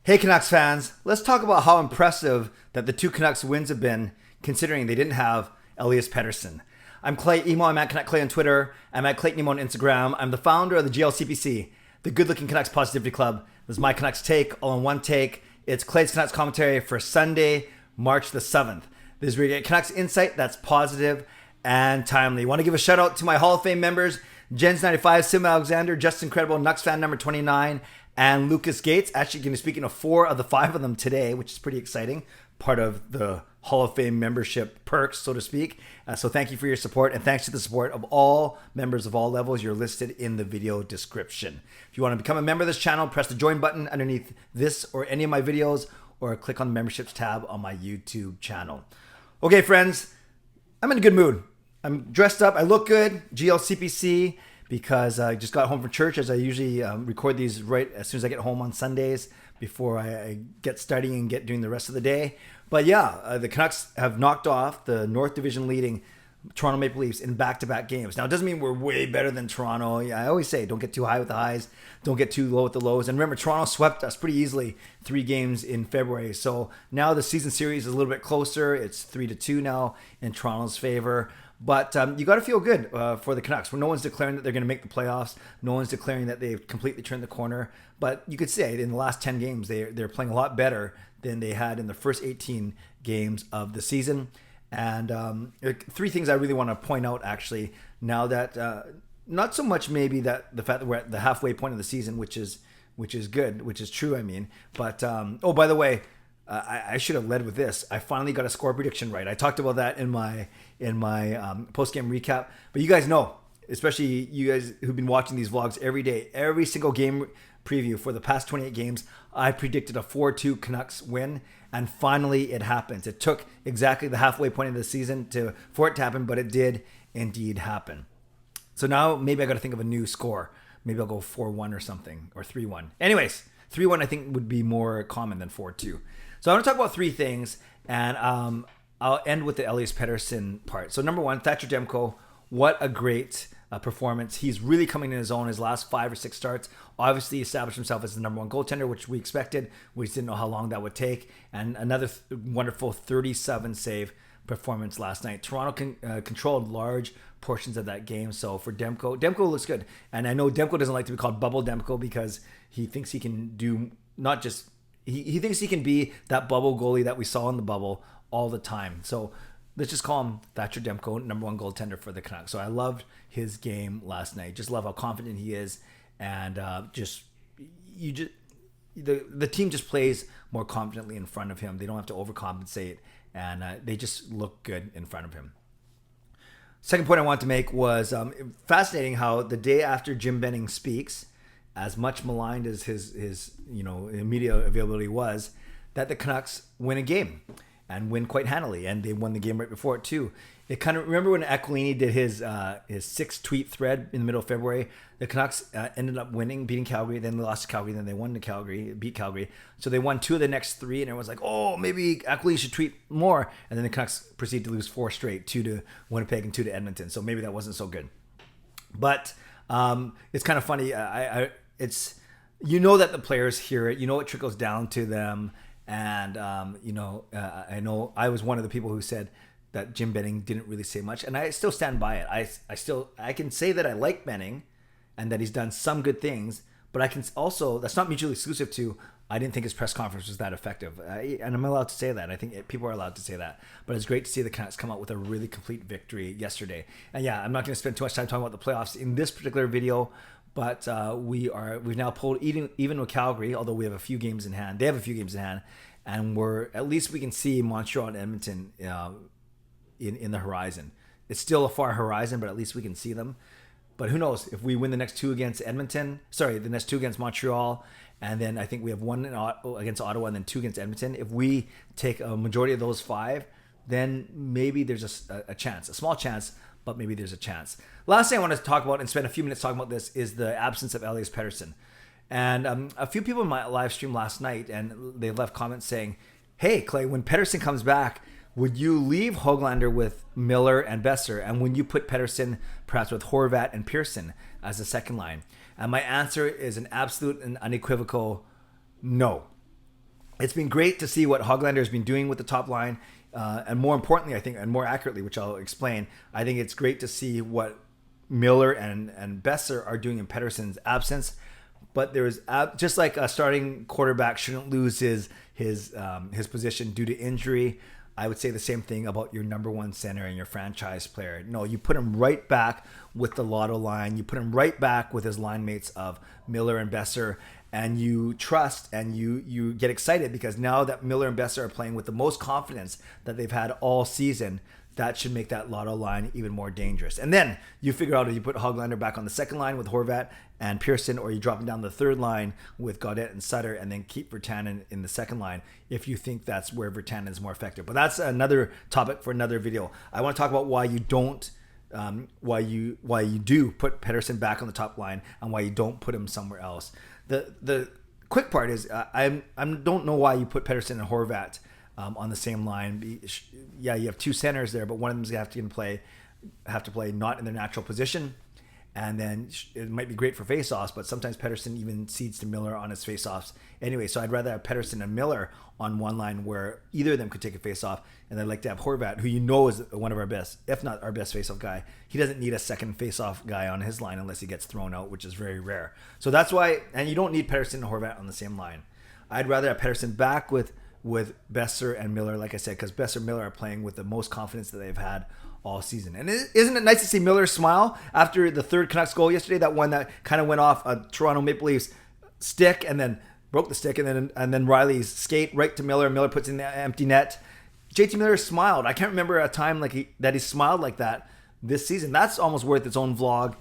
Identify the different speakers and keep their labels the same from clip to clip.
Speaker 1: Hey Canucks fans, let's talk about how impressive that the two Canucks wins have been considering they didn't have Elias Pettersson. I'm Clay Emo, I'm at Canuck Clay on Twitter, I'm at Clayton Emo on Instagram. I'm the founder of the GLCPC, the Good Looking Canucks Positivity Club. This is my Canucks take, all in one take. It's Clay's Canucks commentary for Sunday, March the 7th. This is where you get Canucks insight that's positive and timely. I want to give a shout out to my Hall of Fame members, Jens95, simalexander, Justin Credible, nucksfan number 29, and Lucas Gates. Actually going to be speaking of 4 of the 5 of them today, which is pretty exciting. Part of the Hall of Fame membership perks, so to speak. So thank you for your support, and thanks to the support of all members of all levels. You're listed in the video description. If you want to become a member of this channel, press the join button underneath this or any of my videos, or click on the memberships tab on my YouTube channel. Okay, friends, I'm in a good mood. I'm dressed up. I look good. GLCPC, because I just got home from church, as I usually record these right as soon as I get home on Sundays before I get studying and get doing the rest of the day. But yeah, the Canucks have knocked off the North Division leading Toronto Maple Leafs in back-to-back games. Now, it doesn't mean we're way better than Toronto. Yeah, I always say, don't get too high with the highs, don't get too low with the lows. And remember, Toronto swept us pretty easily 3 games in February. So now the season series is a little bit closer. It's 3-2 now in Toronto's favor. But you got to feel good for the Canucks. No one's declaring that they're going to make the playoffs. No one's declaring that they've completely turned the corner. But you could say in the last 10 games, they're playing a lot better than they had in the first 18 games of the season. And 3 things I really want to point out, actually, now that not so much maybe that the fact that we're at the halfway point of the season, which is good, which is true, I mean. But, oh, by the way, I should have led with this. I finally got a score prediction right. I talked about that in my post-game recap. But you guys know, especially you guys who've been watching these vlogs every day, every single game preview for the past 28 games, I predicted a 4-2 Canucks win. And finally, it happens. It took exactly the halfway point of the season for it to happen, but it did indeed happen. So now maybe I got to think of a new score. Maybe I'll go 4-1 or something, or 3-1. Anyways, 3-1 I think would be more common than 4-2. So I want to talk about 3 things, and I'll end with the Elias Pettersson part. So number 1, Thatcher Demko, what a great performance. He's really coming in his own his last 5 or 6 starts. Obviously established himself as the number 1 goaltender, which we expected. We just didn't know how long that would take. And another wonderful 37 save performance last night. Toronto controlled large portions of that game. So for Demko looks good. And I know Demko doesn't like to be called Bubble Demko because he thinks he can do not just... He thinks he can be that bubble goalie that we saw in the bubble all the time. So let's just call him Thatcher Demko, number 1 goaltender for the Canucks. So I loved his game last night. Just love how confident he is, and the team just plays more confidently in front of him. They don't have to overcompensate, and they just look good in front of him. Second point I wanted to make was fascinating how the day after Jim Benning speaks, as much maligned as his media availability was, that the Canucks win a game and win quite handily, and they won the game right before it too. It kind of, remember when Aquilini did his 6-tweet thread in the middle of February? The Canucks ended up beating Calgary, then they lost to Calgary, then they won to Calgary, beat Calgary. So they won 2 of the next 3, and everyone's like, oh, maybe Aquilini should tweet more. And then the Canucks proceed to lose 4 straight, 2 to Winnipeg and 2 to Edmonton. So maybe that wasn't so good. But it's kind of funny. It's that the players hear it. It trickles down to them. And, I know I was one of the people who said that Jim Benning didn't really say much. And I still stand by it. I can say that I like Benning and that he's done some good things. But I can also, that's not mutually exclusive to, I didn't think his press conference was that effective. And I'm allowed to say that. I think people are allowed to say that. But it's great to see the Canucks come out with a really complete victory yesterday. And yeah, I'm not going to spend too much time talking about the playoffs in this particular video. But we've now pulled even with Calgary, although we have a few games in hand. They have a few games in hand, and at least we can see Montreal and Edmonton in the horizon. It's still a far horizon, but at least we can see them. But who knows if we win the next 2 against the next 2 against Montreal, and then I think we have 1 against Ottawa and then 2 against Edmonton. If we take a majority of those 5, then maybe there's a chance, a small chance. But maybe there's a chance. Last thing I want to talk about and spend a few minutes talking about this is the absence of Elias Pettersson. And a few people in my live stream last night, and they left comments saying, hey, Clay, when Pettersson comes back, would you leave Höglander with Miller and Boeser? And when you put Pettersson perhaps with Horvat and Pearson as a second line? And my answer is an absolute and unequivocal no. it's been great to see what Hoglander has been doing with the top line. And more importantly, I think, and more accurately, which I'll explain, I think it's great to see what Miller and Boeser are doing in Pettersson's absence. But there is, just like a starting quarterback shouldn't lose his position due to injury, I would say the same thing about your number one center and your franchise player. No, you put him right back with the Lotto Line. You put him right back with his line mates of Miller and Boeser, and you trust and you get excited because now that Miller and Boeser are playing with the most confidence that they've had all season, that should make that Lotto Line even more dangerous. And then you figure out if you put Hoglander back on the second line with Horvat and Pearson, or you drop him down the third line with Gaudette and Sutter, and then keep Virtanen in the second line if you think that's where Virtanen is more effective. But that's another topic for another video. I want to talk about why you don't, why you do put Pettersson back on the top line and why you don't put him somewhere else. The quick part is I don't know why you put Pettersson and Horvat on the same line. Yeah, you have two centers there, but one of them's have to play not in their natural position. And then it might be great for faceoffs, but sometimes Pettersson even cedes to Miller on his faceoffs anyway. So I'd rather have Pettersson and Miller on one line where either of them could take a faceoff. And I'd like to have Horvat, who you know is one of our best, if not our best faceoff guy. He doesn't need a second faceoff guy on his line unless he gets thrown out, which is very rare. So that's why, and you don't need Pettersson and Horvat on the same line. I'd rather have Pettersson back with Boeser and Miller, like I said, because Boeser and Miller are playing with the most confidence that they've had all season. And isn't it nice to see Miller smile after the third Canucks goal yesterday? That one that kind of went off a Toronto Maple Leafs stick and then broke the stick, and then Riley's skate right to Miller. Miller puts in the empty net. JT Miller smiled. I can't remember a time that he smiled like that this season. That's almost worth its own vlog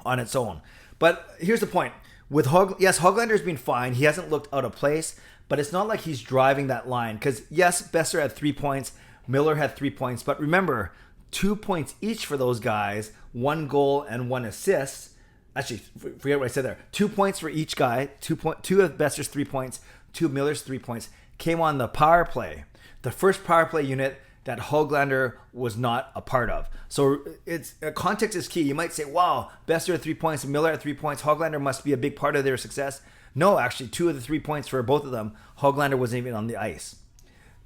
Speaker 1: on its own. But here's the point. With Hoglander's been fine. He hasn't looked out of place, but it's not like he's driving that line. Because yes, Boeser had 3 points. Miller had 3 points, but remember, 2 points each for those guys, 1 goal and 1 assist. Actually, forget what I said there. 2 points for each guy. Two of Boeser's 3 points, 2 of Miller's 3 points came on the power play. The first power play unit that Hoglander was not a part of. So it's context is key. You might say, wow, Boeser had 3 points and Miller had 3 points. Hoglander must be a big part of their success. No, actually, 2 of the 3 points for both of them, Hoglander wasn't even on the ice.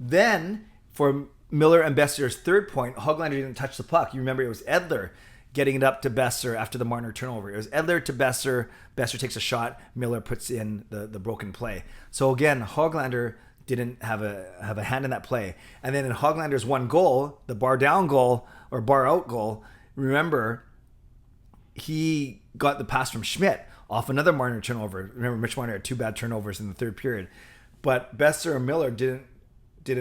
Speaker 1: Then for Miller and Boeser's third point, Hoglander didn't touch the puck. You remember it was Edler getting it up to Boeser after the Marner turnover. It was Edler to Boeser. Boeser takes a shot. Miller puts in the broken play. So again, Hoglander didn't have a hand in that play. And then in Hoglander's one goal, the bar down goal or bar out goal, remember he got the pass from Schmidt off another Marner turnover. Remember, Mitch Marner had 2 bad turnovers in the third period. But Boeser and Miller didn't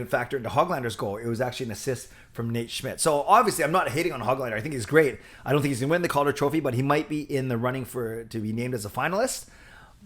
Speaker 1: factor into Hoglander's goal. It was actually an assist from Nate Schmidt. So obviously, I'm not hating on Hoglander. I think he's great. I don't think he's going to win the Calder Trophy, but he might be in the running to be named as a finalist.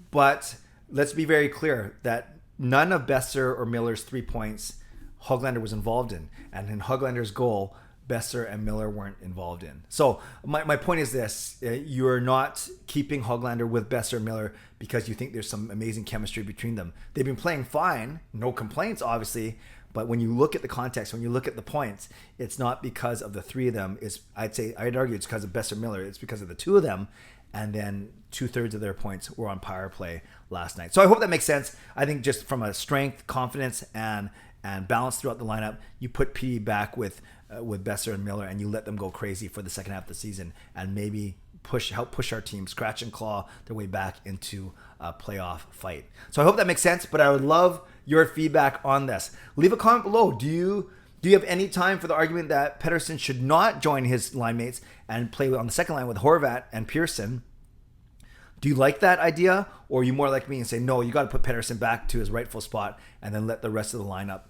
Speaker 1: But let's be very clear that none of Boeser or Miller's 3 points Hoglander was involved in. And in Hoglander's goal, Boeser and Miller weren't involved in. So my point is this. You're not keeping Hoglander with Boeser and Miller because you think there's some amazing chemistry between them. They've been playing fine. No complaints, obviously. But when you look at the context, when you look at the points, it's not because of the 3 of them. I'd argue it's because of Boeser and Miller. It's because of the 2 of them. And then 2/3 of their points were on power play last night. So I hope that makes sense. I think just from a strength, confidence, and balance throughout the lineup, you put Petey back with Boeser and Miller, and you let them go crazy for the second half of the season, and maybe help push our team, scratch and claw their way back into a playoff fight. So I hope that makes sense. But I would love your feedback on this. Leave a comment below. Do you have any time for the argument that Pettersson should not join his line mates and play on the second line with Horvat and Pearson? Do you like that idea, or are you more like me and say, no, you got to put Pettersson back to his rightful spot and then let the rest of the lineup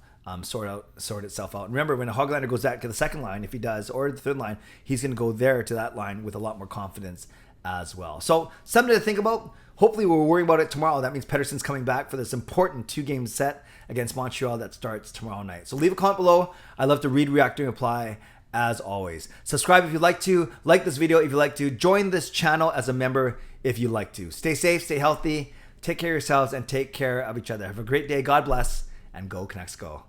Speaker 1: sort itself out? And remember, when a Hoglander goes back to the second line, if he does, or the third line, he's going to go there to that line with a lot more confidence as well. So something to think about. Hopefully we'll worry about it tomorrow. That means Pettersson's coming back for this important 2-game set against Montreal that starts tomorrow night. So leave a comment below. I love to read, react, and reply as always. Subscribe if you'd like to. Like this video if you'd like to. Join this channel as a member if you'd like to. Stay safe, stay healthy, take care of yourselves, and take care of each other. Have a great day. God bless, and go Canucks go.